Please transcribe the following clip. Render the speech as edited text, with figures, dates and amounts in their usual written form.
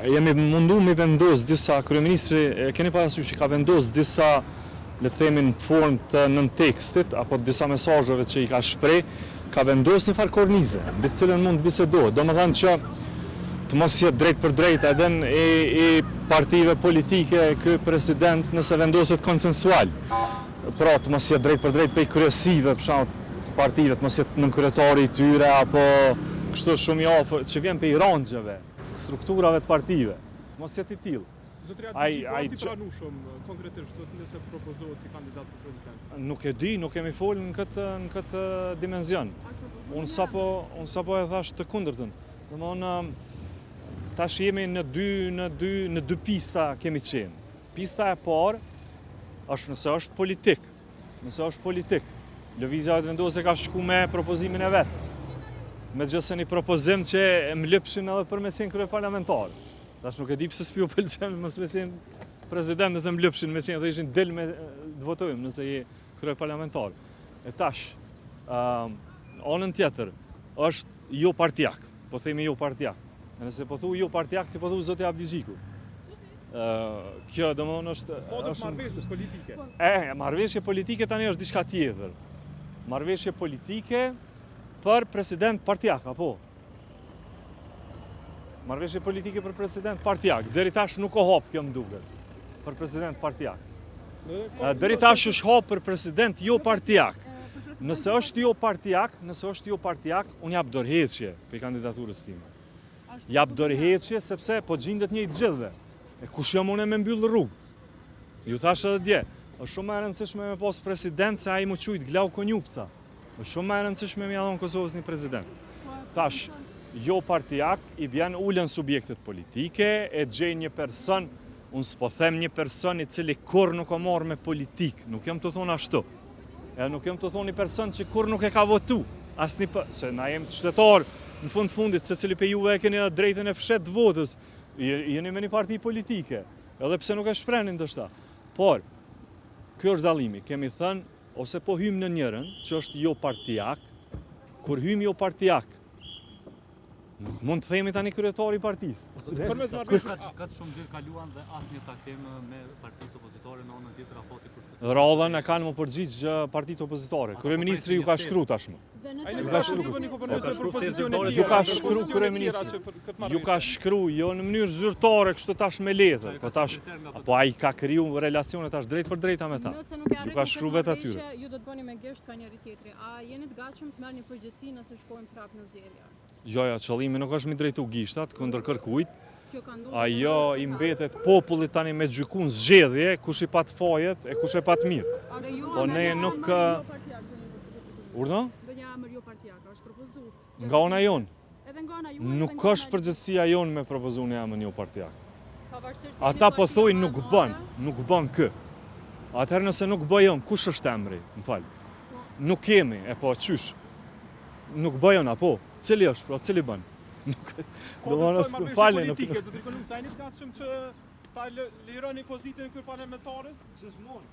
jemi mundu me vendos disa, kryeministri keni parasysh që ka vendos disa, le të themi në formë të nën tekstit, apo disa mesazheve që i ka shpreh, ka vendos një farë kornize, mbi të cilën mund të bisedohet. Domethënë që të mos jetë drejt për drejt edhe e partive politike ky president nëse vendoset konsensual. Pra të mos jetë drejt për drejt pe kryesive, për shembull partive, të mos jetë nënkryetari i tyre apo kështu shumë i afër që vjen pe iranxheve, strukturave të partive. Të mos jetë i tillë. Zotëria Diçi, i pranueshëm konkretisht nëse propozohet si kandidat për president? Nuk e di, nuk kemi folur në këtë dimension. Unë sapo e thash të kundërtën. Domthonë tash jemi në dy pista kemi qenë. Pista e parë është nëse është politik. Nëse është politik. Lëvizja vetë vendose ka shku me propozimin e vet. Megjithëse një propozim që më lëpshin edhe për me qenë kryeparlamentar. Tash nuk e di pse s'piu pëlqen mos me qenë president nëse më lëpshin me qenë dhe ishin del me të votojmë nëse je kryeparlamentar. E tash anën tjetër është jo partijak. Po themi jo partijak. Nëse po thu jo partijak, ti po thu zoti Abdi Xhiku. Kjo domthonë është marrëveshje politike. Marrëveshje politike tani është diçka tjetër. Marrëveshje politike për president partijak, apo? Marrëveshje politike për president partijak. Deri tash nuk o hap kjo më duket. Për president partijak. Deri tash është hap për president jo partijak. Nëse është jo partijak, unë jap dorëheqje për kandidaturës time. Jap dorëheqje sepse po gjendet një i gjithëve. E kush jam unë me mbyll rrugë? Ju thash edhe dje, është shumë e rëndësishme me pas president se ai më quajt Glau Konjufca. Është shumë e rëndësishme me ia dhon Kosovës një president. Tash, jo partijak, i bjen ulën subjektet politike, e gjej një person, unë s'po them një person i cili kur nuk o marrë me politik, nuk jam të thonë ashtu. E nuk jam të thonë një person që kur nuk e ka votu, se na jem qytetar, në fundit, se cili pe juve e keni edhe drejtën e fshet votës, jeni me një parti politike, edhe pse nuk e shprenin të shta. Por, kjo është dallimi, kemi thënë, ose po hymë në njërën, që është jo partijak, kur hymë jo partijak, nuk mund të themi tani kryetari i partisë. Ka të shumë gjë kaluan dhe asnjë takim me partitë opozitore në anën tjetër apo ti kush? Radhën e kanë më përgjigj partitë opozitore. Kryeministri ju ka shkruar tashmë. Ju ka shkruar kryeministri. Ju ka shkruar jo në mënyrë zyrtare kështu tash me letër, po tash apo ai ka kriju relacione tash drejt për drejta me ta. Ju ka shkruar vetë atyre. Ju do të bëni me gjesht ka njëri tjetri. A jeni të gatshëm të merrni përgjegjësi nëse shkojmë prapë në zgjedhje? Jo, qëllimi nuk është mi drejtu gishtat kundër kërkujt. Ajo i mbetet popullit tani me gjykun zgjedhje, kush i pat fajet e kush e pat mirë. Po ne nuk... Urdo? Nga ona jonë. Nuk është përgjithësia jonë me propozu në jamën jo partijak. Ata po thoi nuk bën kë. Atëherë nëse nuk bëjon, kush është emri? Më falë. Nuk kemi, e po qysh. Nuk bëjon, apo? Cili është, pra, cili bën? Do të falë politike, do të rikonu sa jeni të gatshëm që ta lironi pozitën e kryeparlamentares? Gjithmonë.